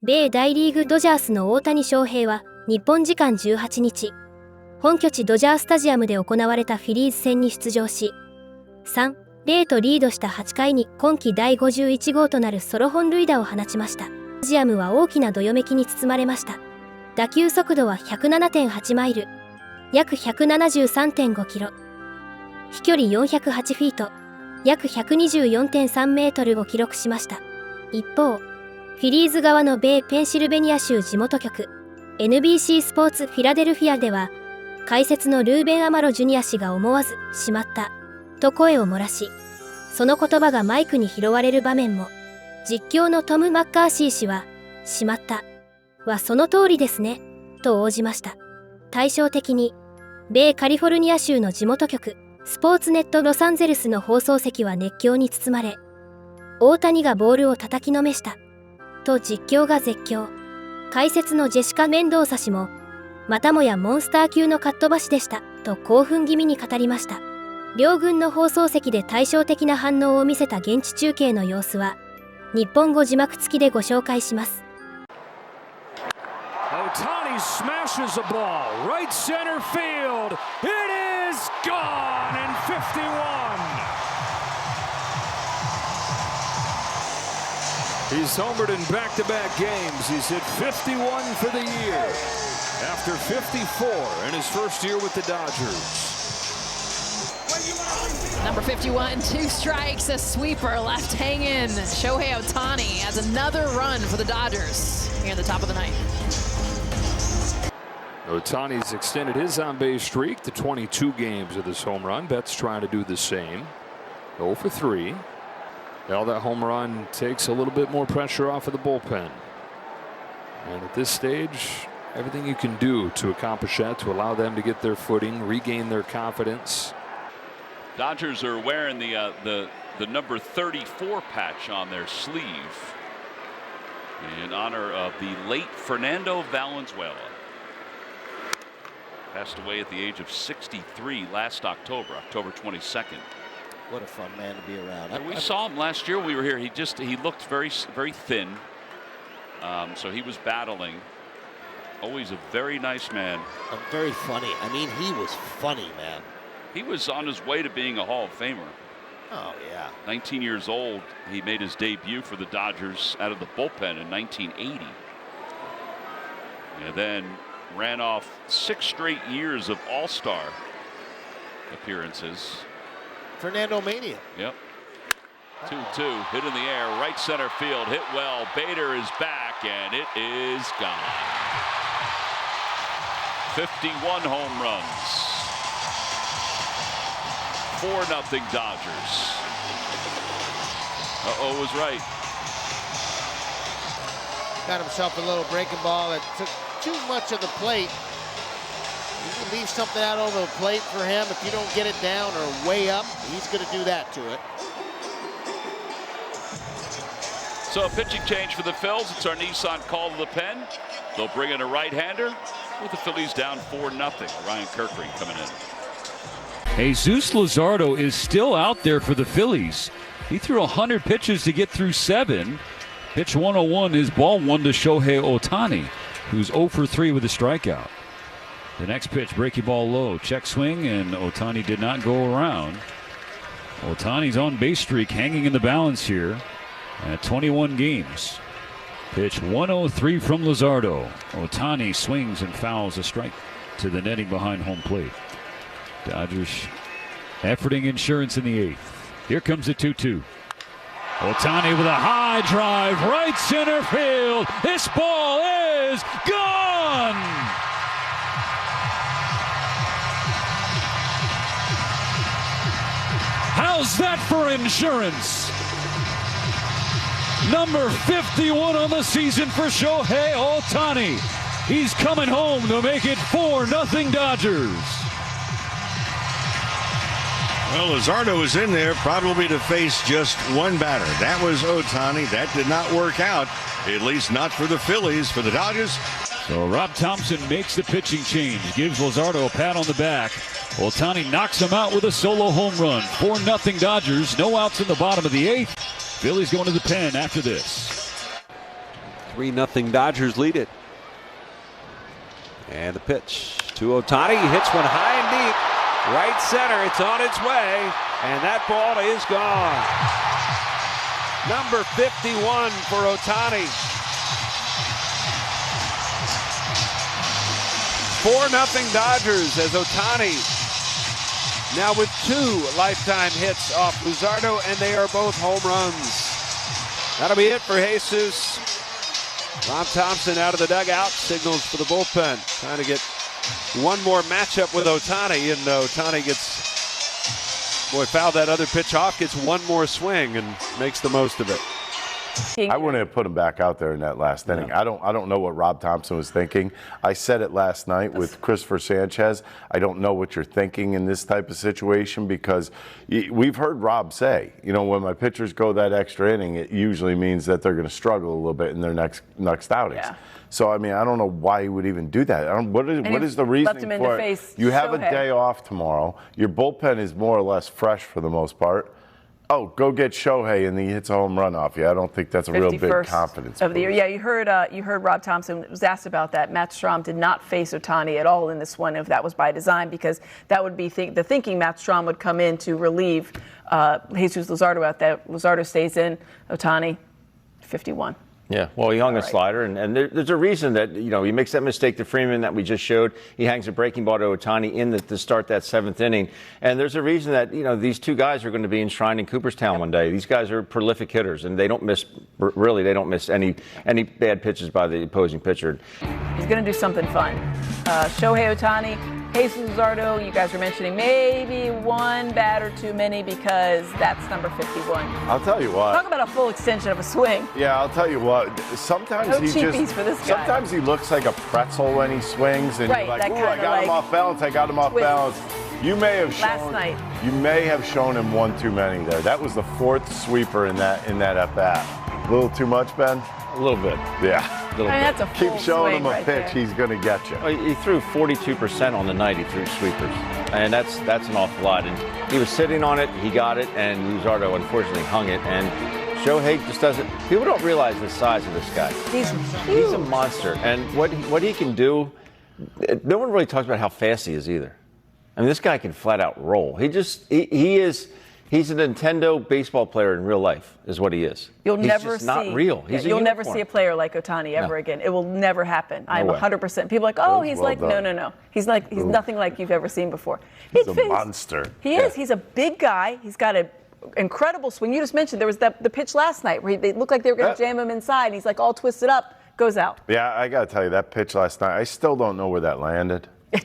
米大リーグドジャースの大谷翔平は日本時間18日、本拠地ドジャースタジアムで行われたフィリーズ戦に出場し、3-0とリードした8回に今季第51号となるソロ本塁打を放ちました。スタジアムは大きなどよめきに包まれました。打球速度は 107.8 マイル、約 173.5 キロ、飛距離408フィート、約 124.3 メートルを記録しました。一方、フィリーズ側の米ペンシルベニア州地元局 NBC スポーツフィラデルフィアでは、解説のルーベン・アマロジュニア氏が思わず「しまった」と声を漏らし、その言葉がマイクに拾われる場面も。実況のトム・マッカーシー氏は「しまった」はその通りですねと応じました。対照的に米カリフォルニア州の地元局スポーツネットロサンゼルスの放送席は熱狂に包まれ、大谷がボールを叩きのめしたと実況が絶叫。解説のジェシカ・メンドーサ氏もまたもやモンスター級のかっ飛ばしでしたと興奮気味に語りました。両軍の放送席で対照的な反応を見せた現地中継の様子は日本語字幕付きでご紹介します。Ohtani smashes a ball right center field. It is gone in 51. He's homered in back-to-back games. He's hit 51 for the year after 54 in his first year with the Dodgers. Number 51, 2 strikes, a sweeper left hanging. Shohei Ohtani has another run for the Dodgers here at the top of the ninth. Ohtani's extended his on-base streak to 22 games with his home run. Betts trying to do the same. 0 for 3. Now that home run takes a little bit more pressure off of the bullpen. And at this stage, everything you can do to accomplish that, to allow them to get their footing, regain their confidence. Dodgers are wearing the number 34 patch on their sleeve in honor of the late Fernando Valenzuela. Passed away at the age of 63 last October 22nd. What a fun man to be around. We saw him last year when we were here. He looked very thin. So he was battling. Always a very nice man. Very funny. I mean, he was funny, man. He was on his way to being a Hall of Famer. Oh, yeah. 19 years old, he made his debut for the Dodgers out of the bullpen in 1980. And then ran off 6 straight years of All-Star appearances. Fernando Mania. Yep. 2-2, hit in the air, right center field, hit well. Bader is back, and it is gone. 51 home runs. 4-0 Dodgers. Was right. Got himself a little breaking ball that took too much of the plate. You can leave something out over the plate for him. If you don't get it down or way up, he's going to do that to it. So a pitching change for the Phils. It's our Nissan call to the pen. They'll bring in a right-hander with the Phillies down 4-0. Ryan Kirkring coming in. Jesus Luzardo is still out there for the Phillies. He threw 100 pitches to get through 7. Pitch 101 is ball 1 to Shohei Ohtani, who's 0 for 3 with a strikeout. The next pitch, breaking ball low. Check swing, and Ohtani did not go around. Ohtani's on base streak hanging in the balance here at 21 games. Pitch 103 from Luzardo. Ohtani swings and fouls a strike to the netting behind home plate. Dodgers efforting insurance in the 8th. Here comes the 2-2. Ohtani with a high drive, right center field. This ball is gone! How's that for insurance? Number 51 on the season for Shohei Ohtani. He's coming home to make it 4-0 Dodgers. Well, Luzardo was in there probably to face just one batter. That was Ohtani. That did not work out, at least not for the Phillies. For the Dodgers. So Rob Thompson makes the pitching change, gives Luzardo a pat on the back. Ohtani knocks him out with a solo home run. 4-0 Dodgers. No outs in the bottom of the 8th. Phillies going to the pen after this. 3-0 Dodgers lead it. And the pitch to Ohtani. He hits one high and deep. Right center. It's on its way. And that ball is gone. Number 51 for Ohtani. 4-0 Dodgers as Ohtani now with 2 lifetime hits off Luzardo, and they are both home runs. That'll be it for Jesus. Rob Thompson out of the dugout, signals for the bullpen. Trying to get one more matchup with Ohtani, and Ohtani fouled that other pitch off, gets one more swing and makes the most of it. I wouldn't have put him back out there in that last inning. I don't know what Rob Thompson was thinking. I said it last night with Christopher Sanchez. I don't know what you're thinking in this type of situation, because we've heard Rob say, when my pitchers go that extra inning, it usually means that they're going to struggle a little bit in their next outings. Yeah. So, I don't know why he would even do that. What is the reasoning for it? You have a day off tomorrow. Your bullpen is more or less fresh for the most part. Oh, go get Shohei and he hits a home run off you. I don't think that's a real big confidence of the year. Yeah, you heard Rob Thompson was asked about that. Matt Strahm did not face Ohtani at all in this one, if that was by design, because that would be the thinking Matt Strahm would come in to relieve Jesus Luzardo out there. Luzardo stays in. Ohtani, 51. Yeah, well, he hung a slider, and there's a reason that, he makes that mistake to Freeman that we just showed. He hangs a breaking ball to Ohtani to start that 7th inning. And there's a reason that, these 2 guys are going to be enshrined in Cooperstown one day. These guys are prolific hitters, and they don't miss any bad pitches by the opposing pitcher. He's going to do something fun. Shohei Ohtani, Jesus Luzardo, you guys were mentioning maybe one batter too many, because that's number 51. I'll tell you what. Talk about a full extension of a swing. Yeah, I'll tell you what. Sometimes sometimes he looks like a pretzel when he swings, and you're like, "Ooh, I got him off balance. I got him off balance." You may have shown him one too many there. That was the 4th sweeper in that at bat. A little too much, Ben? A little bit. Yeah. That's a full Keep showing him a right pitch, there. he's going to get you. He threw 42% on the night. He threw sweepers, and that's an awful lot. And he was sitting on it, he got it, and Luzardo unfortunately hung it. And Shohei just doesn't. People don't realize the size of this guy. He's a monster, and what he can do. No one really talks about how fast he is either. This guy can flat out roll. He's a Nintendo baseball player in real life, is what he is. You'll he's never just see. Not real. You'll never see a player like Ohtani ever again. It will never happen. I'm 100%. People are like, oh, he's like, no. He's nothing like you've ever seen before. He's a monster. He is. He's a big guy. He's got an incredible swing. You just mentioned there was the pitch last night where they looked like they were going to jam him inside. And he's like all twisted up, goes out. Yeah, I got to tell you, that pitch last night, I still don't know where that landed. You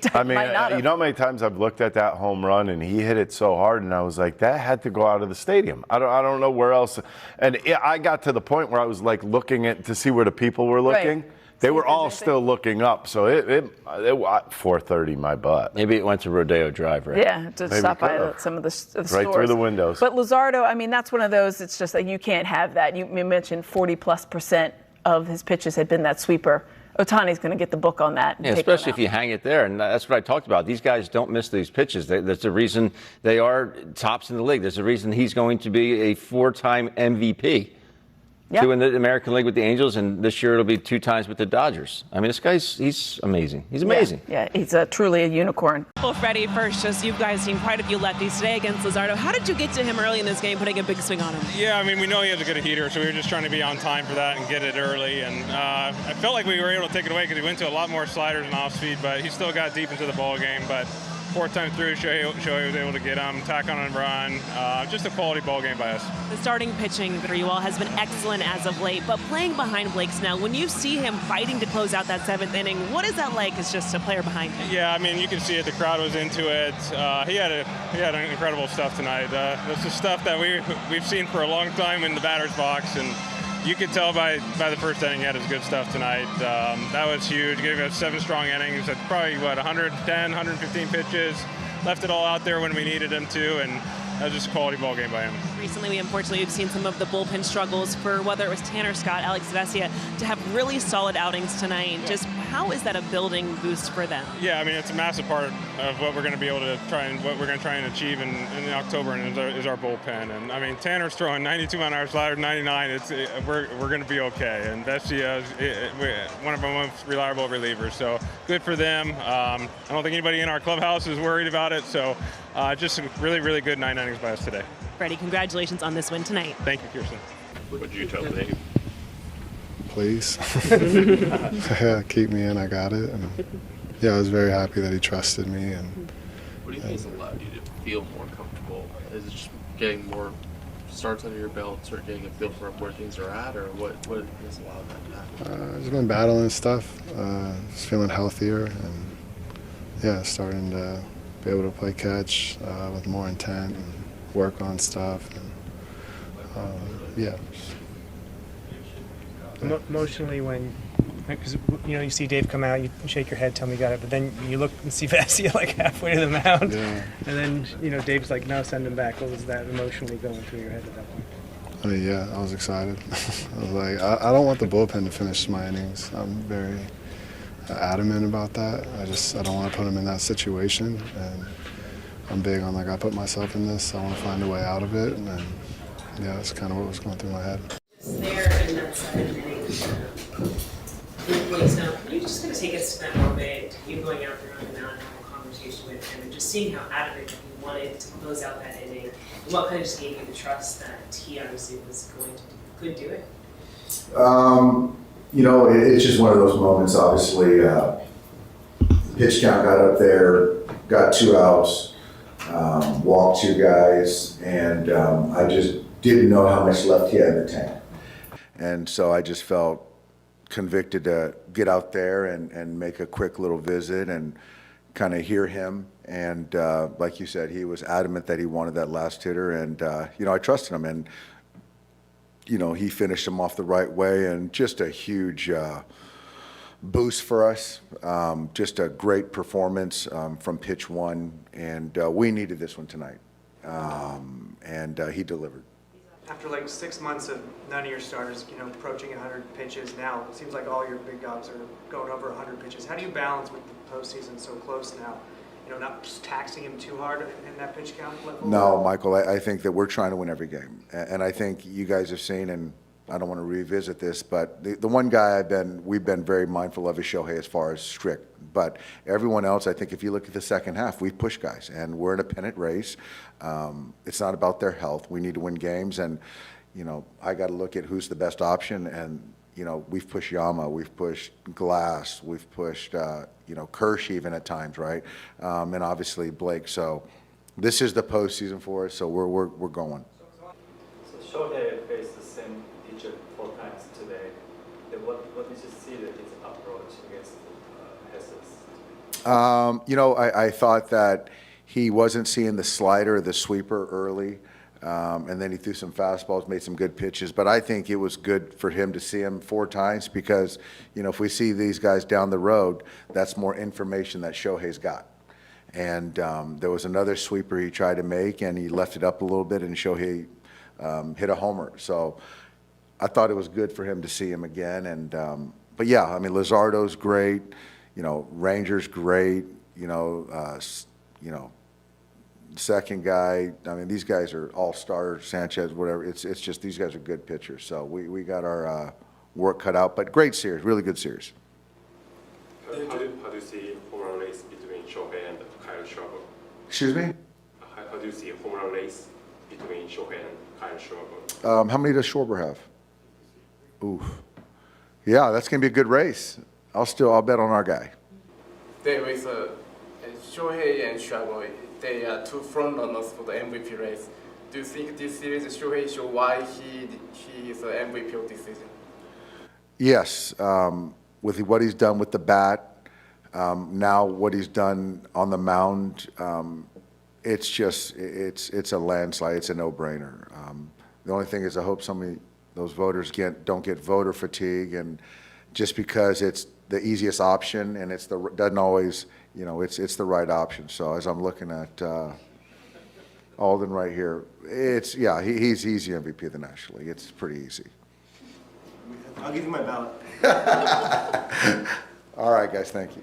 know how many times I've looked at that home run and he hit it so hard, and I was like, that had to go out of the stadium. I don't know where else. And I got to the point where I was like looking to see where the people were looking. Right. They were all still looking up, so it 4:30 my butt. Maybe it went to Rodeo Drive, right? Yeah, to stop by some of the stores. Right through the windows. But Luzardo, that's one of those. It's just that you can't have that. You mentioned 40+% of his pitches had been that sweeper. Ohtani's going to get the book on that. Yeah, especially if you hang it there. And that's what I talked about. These guys don't miss these pitches. That's the reason they are tops in the league. There's a reason he's going to be a 4-time MVP. Yep. 2 in the American League with the Angels, and this year it'll be 2 times with the Dodgers. This guy's amazing. He's amazing. Yeah, he's truly a unicorn. Well, Freddie, first, you've guys seen quite a few lefties today against Luzardo. How did you get to him early in this game, putting a big swing on him? Yeah, we know he has a good heater, so we were just trying to be on time for that and get it early. And I felt like we were able to take it away because he went to a lot more sliders and off speed, but he still got deep into the ball game. But 4th time through, Shohei was able to get him, tack on and run. Just a quality ball game by us. The starting pitching for you all has been excellent as of late, but playing behind Blake Snell, when you see him fighting to close out that 7th inning, what is that like as just a player behind him? Yeah, you can see it. The crowd was into it. He had incredible stuff tonight. This is stuff that we've seen for a long time in the batter's box, and you could tell by the first inning he had his good stuff tonight. That was huge. Gave us 7 strong innings. That's probably, 110, 115 pitches. Left it all out there when we needed him to, and that was just a quality ball game by him. Recently, unfortunately, we've seen some of the bullpen struggles for whether it was Tanner Scott, Alex Vesia, to have really solid outings tonight. Yeah. Just how is that a building boost for them? Yeah, I mean, it's a massive part of what we're going to be able to what we're going to try and achieve in October, and is our bullpen. And I mean, Tanner's throwing 92 mile-an-hour slider, 99. We're going to be okay. And Vesia is one of our most reliable relievers. So good for them. I don't think anybody in our clubhouse is worried about it. So just really, really good 9 innings by us today. Freddie, congratulations on this win tonight. Thank you, Kirsten. What did you tell Dave? Please. Keep me in, I got it. And yeah, I was very happy that he trusted me. And what do you think has allowed you to feel more comfortable? Is it just getting more starts under your belt, sort of getting a feel for where things are at, or what has allowed that to happen? I've just been battling stuff, just feeling healthier, and yeah, starting to be able to play catch with more intent and work on stuff. And, yeah. Emotionally, because you see Dave come out, you shake your head, tell me you got it, but then you look and see Vesia like halfway to the mound, yeah. And then Dave's like, no, send him back. What was that emotionally going through your head at that point? I mean, yeah, I was excited. I was like, I don't want the bullpen to finish my innings. I'm very adamant about that. I don't want to put him in that situation, and I'm big on I put myself in this. I want to find a way out of it, and yeah, that's kind of what was going through my head. There in that 7th inning. Now, can you just kind of take us that moment, you going out there on the mound and having a conversation with him, and just seeing how adamant he wanted to close out that inning, and what kind of just gave you the trust that he obviously was going to could do it? It's just one of those moments. Obviously, the pitch count got up there, got 2 outs, walked 2 guys, and I just didn't know how much left he had in the tank. And so I just felt convicted to get out there and make a quick little visit and kind of hear him. And like you said, he was adamant that he wanted that last hitter, and I trusted him. And he finished him off the right way, and just a huge boost for us. Just a great performance from pitch 1, and we needed this one tonight, and he delivered. After 6 months of none of your starters, approaching 100 pitches now, it seems like all your big guys are going over 100 pitches. How do you balance with the postseason so close now? Not just taxing him too hard in that pitch count level? No, Michael, I think that we're trying to win every game. And I think you guys have seen, and I don't want to revisit this, but the one guy we've been very mindful of is Shohei as far as strict. But everyone else, I think if you look at the second half, we've pushed guys, and we're in a pennant race. It's not about their health. We need to win games, and I got to look at who's the best option. And we've pushed Yama, we've pushed Glass, we've pushed Kirsch even at times, right? And obviously Blake. So this is the postseason for us. So we're going. So Shohei faced the same pitcher 4 times today. What did you see that his approach against Jesus? I thought that he wasn't seeing the slider, the sweeper early. And then he threw some fastballs, made some good pitches. But I think it was good for him to see him 4 times because, if we see these guys down the road, that's more information that Shohei's got. And there was another sweeper he tried to make, and he left it up a little bit, and Shohei hit a homer. So I thought it was good for him to see him again. And but yeah, I mean, Luzardo's great. Ranger's great. Second guy, I mean, these guys are all-stars, Sanchez, whatever. It's just these guys are good pitchers. So we got our work cut out, but great series, really good series. How do you see home run race between Shohei and Kyle Schwarber? Excuse me? How do you see home run race between Shohei and Kyle Schwarber? How many does Schwarber have? Oof. Yeah, that's going to be a good race. I'll bet on our guy. There is Shohei and Schwarber. They are 2 front runners for the MVP race. Do you think this series Shohei show why he is the MVP of this season? Yes, with what he's done with the bat, now what he's done on the mound, it's a landslide. It's a no-brainer. The only thing is I hope those voters don't get voter fatigue, and just because it's the easiest option and doesn't always, it's the right option. So as I'm looking at Alden right here. He's easy MVP of the National League. It's pretty easy. I'll give you my ballot. All right, guys, thank you.